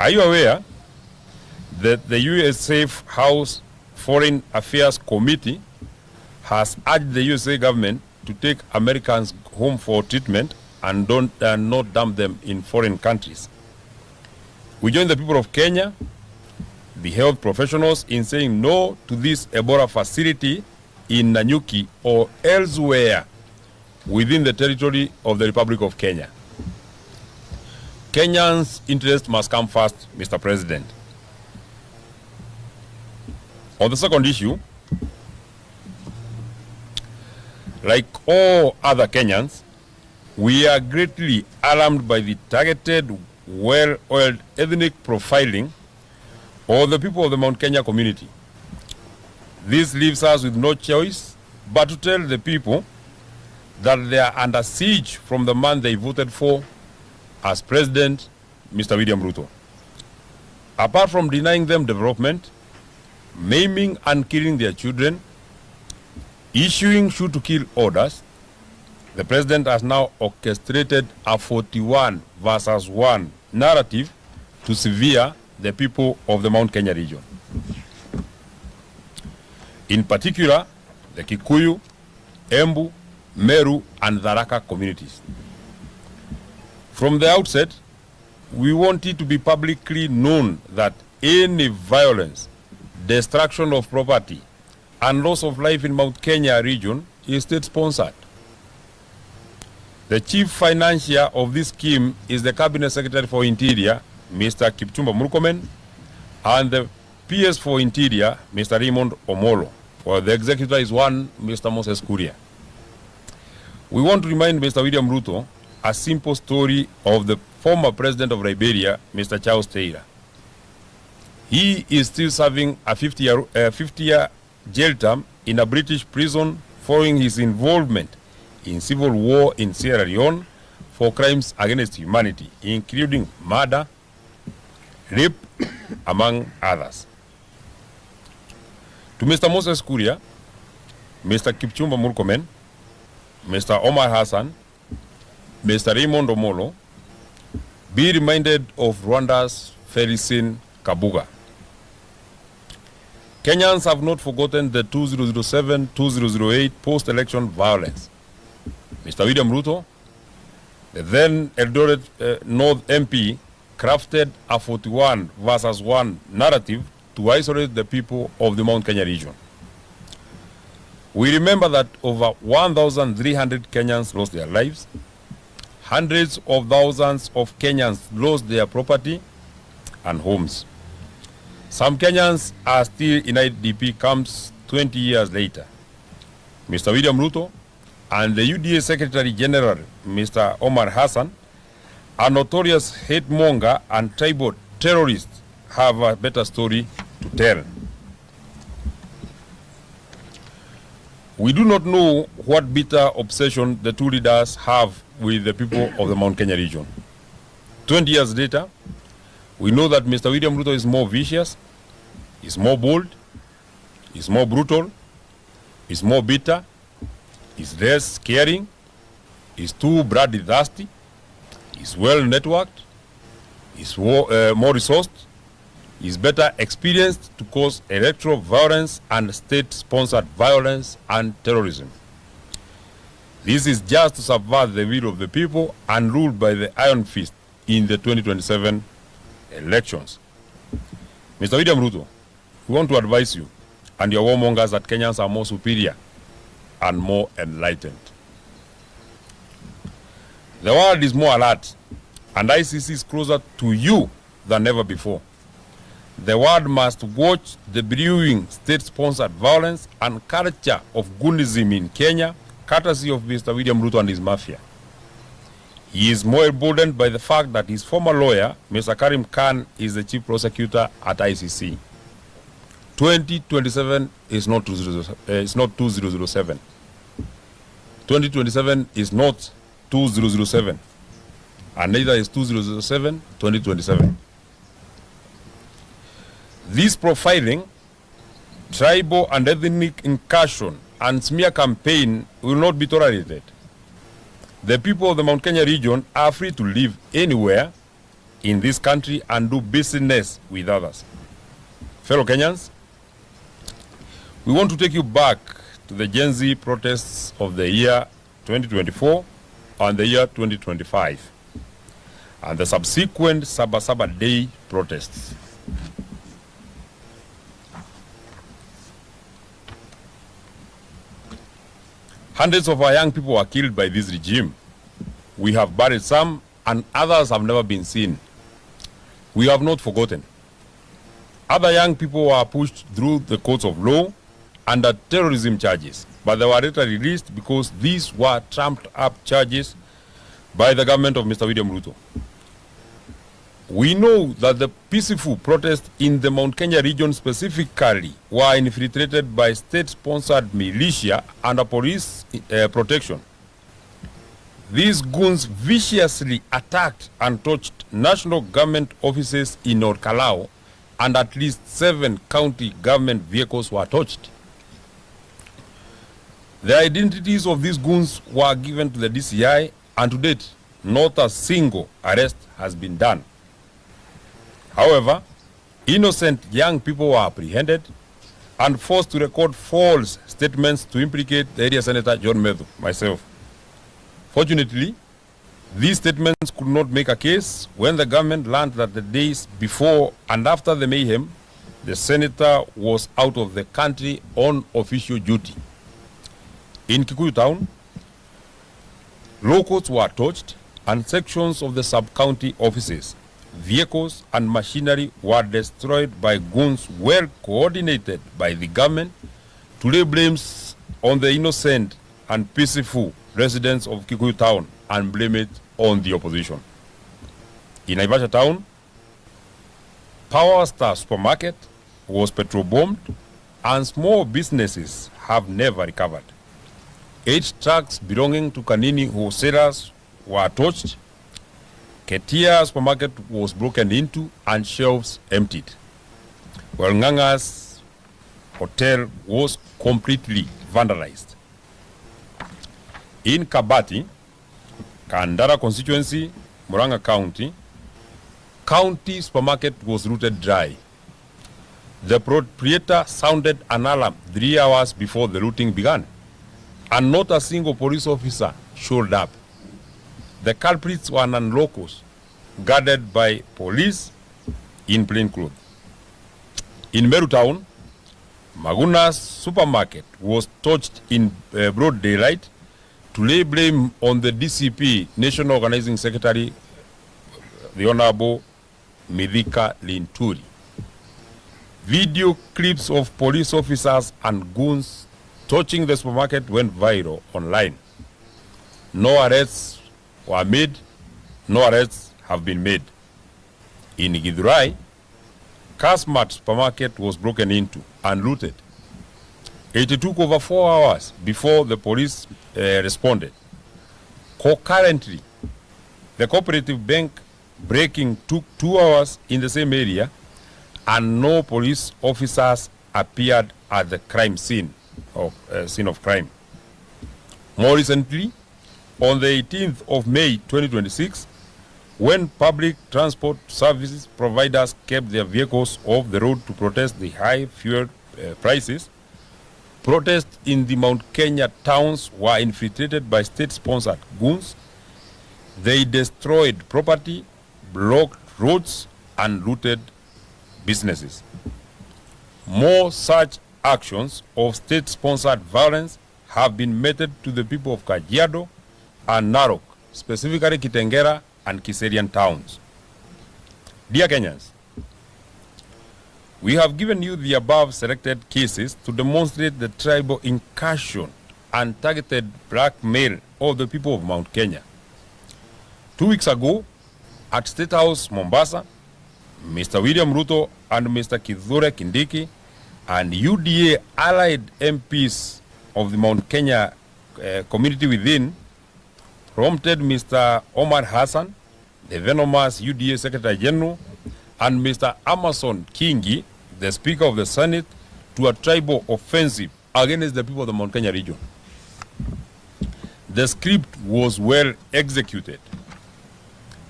Are you aware that the US Safe House Foreign Affairs Committee has urged the USA government to take Americans home for treatment and not dump them in foreign countries? We join the people of Kenya, the health professionals, in saying no to this Ebola facility in Nanyuki or elsewhere within the territory of the Republic of Kenya. Kenyans' interest must come first, Mr. President. On the second issue, like all other Kenyans, we are greatly alarmed by the targeted, well-oiled ethnic profiling of the people of the Mount Kenya community. This leaves us with no choice but to tell the people that they are under siege from the man they voted for as president, Mr. William Ruto. Apart from denying them development, maiming and killing their children, issuing shoot-to-kill orders, the president has now orchestrated a 41 versus 1 narrative to sever the people of the Mount Kenya region. In particular, the Kikuyu, Embu, Meru, and Tharaka communities. From the outset, we want it to be publicly known that any violence, destruction of property, and loss of life in Mount Kenya region is state-sponsored. The chief financier of this scheme is the Cabinet Secretary for Interior, Mr. Kipchumba Murkomen, and the PS for Interior, Mr. Raymond Omolo, while the executor is one Mr. Moses Kuria. We want to remind Mr. William Ruto a simple story of the former president of Liberia, Mr. Charles Taylor. He is still serving a 50-year jail term in a British prison following his involvement in civil war in Sierra Leone for crimes against humanity, including murder, rape, among others. To Mr. Moses Kuria, Mr. Kipchumba Murkomen, Mr. Omar Hassan, Mr. Raymond Omolo, be reminded of Rwanda's Felicien Kabuga. Kenyans have not forgotten the 2007-2008 post-election violence. Mr. William Ruto, the then Eldoret North MP, crafted a 41 versus 1 narrative to isolate the people of the Mount Kenya region. We remember that over 1,300 Kenyans lost their lives. Hundreds of thousands of Kenyans lost their property and homes. Some Kenyans are still in IDP camps 20 years later. Mr. William Ruto and the UDA Secretary General, Mr. Omar Hassan, a notorious hate monger and tribal terrorists, have a better story to tell. We do not know what bitter obsession the two leaders have with the people of the Mount Kenya region. 20 years later, we know that Mr. William Ruto is more vicious, is more bold, is more brutal, is more bitter, is less caring, is too bloodthirsty, is well networked, is more resourced, is better experienced to cause electoral violence and state-sponsored violence and terrorism. This is just to subvert the will of the people and ruled by the iron fist in the 2027 elections. Mr. William Ruto, we want to advise you and your warmongers that Kenyans are more superior and more enlightened. The world is more alert, and ICC is closer to you than ever before. The world must watch the brewing state-sponsored violence and culture of Gunism in Kenya, courtesy of Mr. William Ruto and his mafia. He is more emboldened by the fact that his former lawyer, Mr. Karim Khan, is the chief prosecutor at ICC. 2027 is not 2007. 2027 is not 2007. And neither is 2007 2027. This profiling, tribal and ethnic incursion, and smear campaign will not be tolerated. The people of the Mount Kenya region are free to live anywhere, in this country and do business with others. Fellow Kenyans, we want to take you back to the Gen Z protests of the year 2024 and the year 2025 and the subsequent Sabasaba Day protests. Hundreds of our young people were killed by this regime. We have buried some and others have never been seen. We have not forgotten. Other young people were pushed through the courts of law under terrorism charges, but they were later released because these were trumped up charges by the government of Mr. William Ruto. We know that the peaceful protests in the Mount Kenya region specifically were infiltrated by state-sponsored militia under police protection. These goons viciously attacked and touched national government offices in North Kalau, and at least 7 county government vehicles were touched. The identities of these goons were given to the DCI, and to date, not a single arrest has been done. However, innocent young people were apprehended and forced to record false statements to implicate the area Senator John Medhu, myself. Fortunately, these statements could not make a case when the government learned that the days before and after the mayhem, the senator was out of the country on official duty. In Kikuyu town, locals were touched and sections of the sub-county offices, vehicles and machinery were destroyed by goons well coordinated by the government to lay blames on the innocent and peaceful residents of Kikuyu town and blame it on the opposition. In Naivasha town, Power Star supermarket was petrol bombed and small businesses have never recovered. 8 trucks belonging to Kanini wholesalers were touched. Ketia supermarket was broken into and shelves emptied, while Nganga's hotel was completely vandalized. In Kabati, Kandara constituency, Muranga County, county supermarket was looted dry. The proprietor sounded an alarm 3 hours before the looting began, and not a single police officer showed up. The culprits were non-locals, guarded by police in plain clothes. In Meru town, Maguna's supermarket was torched in broad daylight to lay blame on the DCP National Organizing Secretary, the Honorable Midhika Linturi. Video clips of police officers and goons torching the supermarket went viral online. No arrests were made, no arrests have been made. In Githurai, Kasmat supermarket was broken into and looted. It took over 4 hours before the police responded. Concurrently, the cooperative bank breaking took 2 hours in the same area, and no police officers appeared at the crime scene of crime. More recently, on the 18th of May 2026, when public transport services providers kept their vehicles off the road to protest the high fuel prices, protests in the Mount Kenya towns were infiltrated by state-sponsored goons. They destroyed property, blocked roads, and looted businesses. More such actions of state-sponsored violence have been meted to the people of Kajiado and Narok, specifically Kitengera and Kiserian towns. Dear Kenyans, we have given you the above selected cases to demonstrate the tribal incursion and targeted blackmail of the people of Mount Kenya. 2 weeks ago, at State House, Mombasa, Mr. William Ruto and Mr. Kithure Kindiki and UDA allied MPs of the Mount Kenya community within prompted Mr. Omar Hassan, the venomous UDA Secretary General, and Mr. Amason Kingi, the Speaker of the Senate, to a tribal offensive against the people of the Mount Kenya region. The script was well executed.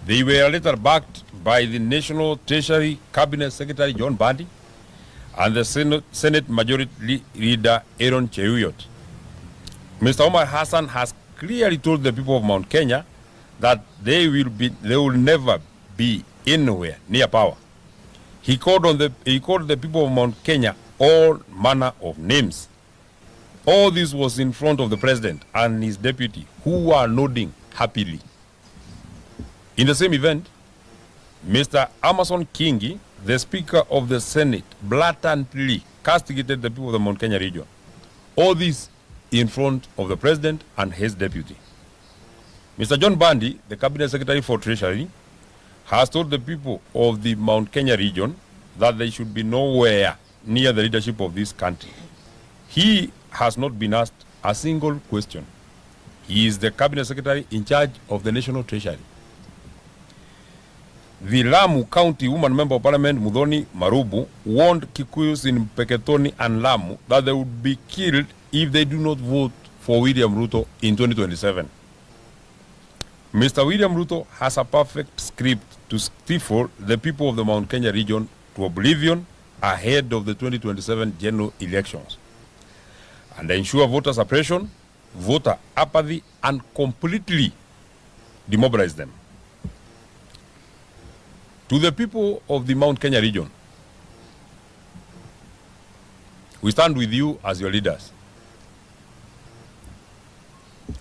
They were later backed by the National Treasury Cabinet Secretary John Bandi and the Senate Majority Leader Aaron Cheruiyot. Mr. Omar Hassan has clearly told the people of Mount Kenya that they will never be anywhere near power. He called the people of Mount Kenya all manner of names. All this was in front of the president and his deputy, who were nodding happily. In the same event, Mr. Amason Kingi, the Speaker of the Senate, blatantly castigated the people of the Mount Kenya region. All this in front of the president and his deputy. Mr. John Bandi, the Cabinet Secretary for Treasury, has told the people of the Mount Kenya region that they should be nowhere near the leadership of this country. He has not been asked a single question. He is the Cabinet Secretary in charge of the National Treasury. The Lamu County Woman Member of Parliament Muthoni Marubu warned Kikuyus in Peketoni and Lamu that they would be killed if they do not vote for William Ruto in 2027. Mr. William Ruto has a perfect script to stifle the people of the Mount Kenya region to oblivion ahead of the 2027 general elections and ensure voter suppression, voter apathy, and completely demobilize them. To the people of the Mount Kenya region, we stand with you as your leaders.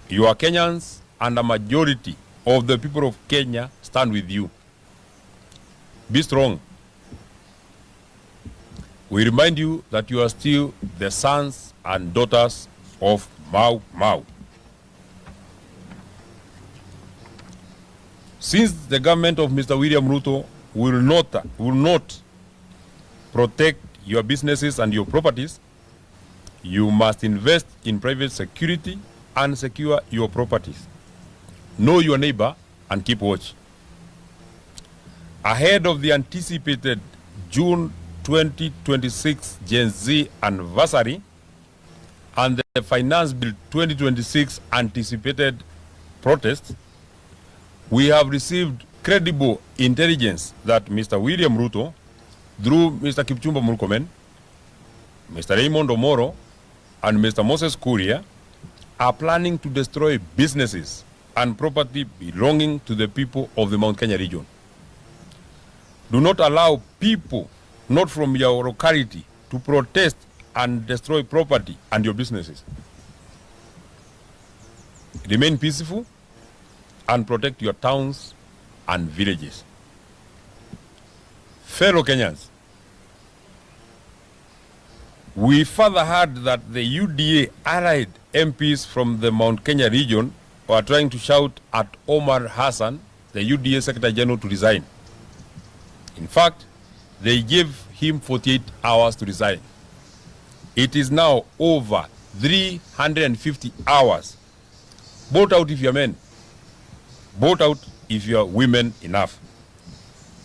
You are Kenyans, and a majority of the people of Kenya stand with you. Be strong. We remind you that you are still the sons and daughters of Mau Mau. Since the government of Mr. William Ruto will not protect your businesses and your properties, you must invest in private security and secure your properties. Know your neighbor and keep watch. Ahead of the anticipated June 2026 Gen Z anniversary and the Finance Bill 2026 anticipated protests, we have received credible intelligence that Mr. William Ruto, through Mr. Kipchumba Murkomen, Mr. Raymond Omoro, and Mr. Moses Kuria, are planning to destroy businesses and property belonging to the people of the Mount Kenya region. Do not allow people not from your locality to protest and destroy property and your businesses. Remain peaceful and protect your towns and villages. Fellow Kenyans, we further heard that the UDA allied MPs from the Mount Kenya region were trying to shout at Omar Hassan, the UDA Secretary General, to resign. In fact, they gave him 48 hours to resign. It is now over 350 hours. Vote out if you're men. Vote out if you're women enough.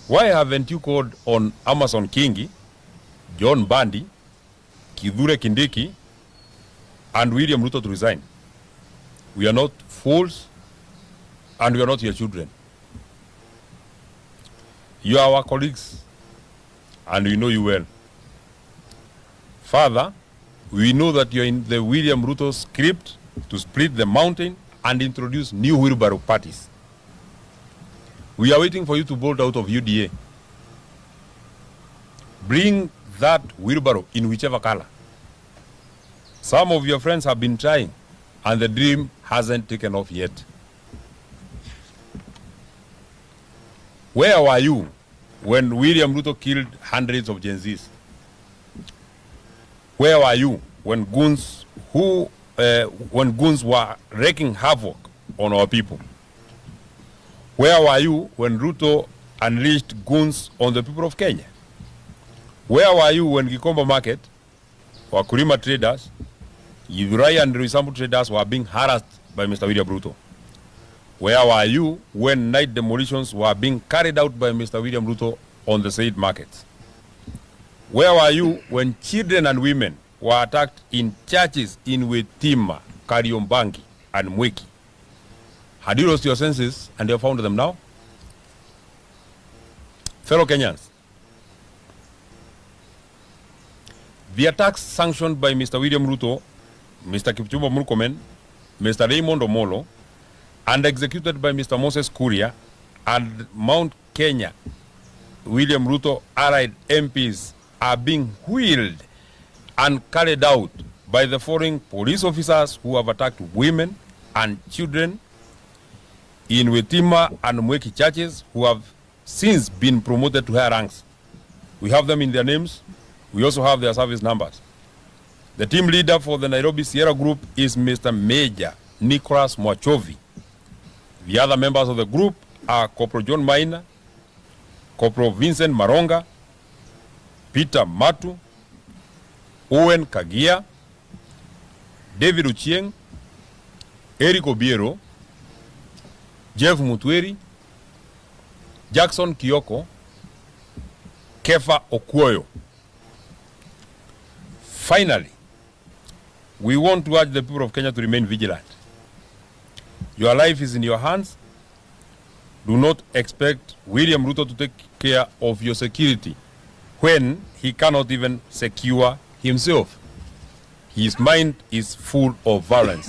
Why haven't you called on Amason Kingi, John Bandi, Kithure Kindiki, and William Ruto to resign? We are not fools, and we are not your children. You are our colleagues, and we know you well. Further, we know that you are in the William Ruto script to split the mountain and introduce new wheelbarrow parties. We are waiting for you to bolt out of UDA. Bring that wheelbarrow in whichever color. Some of your friends have been trying, and the dream hasn't taken off yet. Where were you when William Ruto killed hundreds of Gen Zs? Where were you when goons were wreaking havoc on our people? Where were you when Ruto unleashed goons on the people of Kenya? Where were you when Gikomba Market, Wakulima traders, Githurai and Roysambu traders were being harassed by Mr. William Ruto? Where were you when night demolitions were being carried out by Mr. William Ruto on the said markets? Where were you when children and women were attacked in churches in Wetima, Kariombangi, and Mweki? Had you lost your senses and you have found them now? Fellow Kenyans, the attacks sanctioned by Mr. William Ruto, Mr. Kipchumba Murkomen, Mr. Raymond Omolo, and executed by Mr. Moses Kuria and Mount Kenya William Ruto allied MPs are being wheeled and carried out by the foreign police officers who have attacked women and children in Wetima and Mweki churches, who have since been promoted to higher ranks. We have them in their names. We also have their service numbers. The team leader for the Nairobi Sierra Group is Mr. Major Nicholas Mwachovi. The other members of the group are Corporal John Maina, Corporal Vincent Maronga, Peter Matu, Owen Kagia, David Uchieng, Eric Obiero, Jeff Mutweri, Jackson Kioko, Kefa Okuoyo. Finally, we want to urge the people of Kenya to remain vigilant. Your life is in your hands. Do not expect William Ruto to take care of your security when he cannot even secure himself. His mind is full of violence.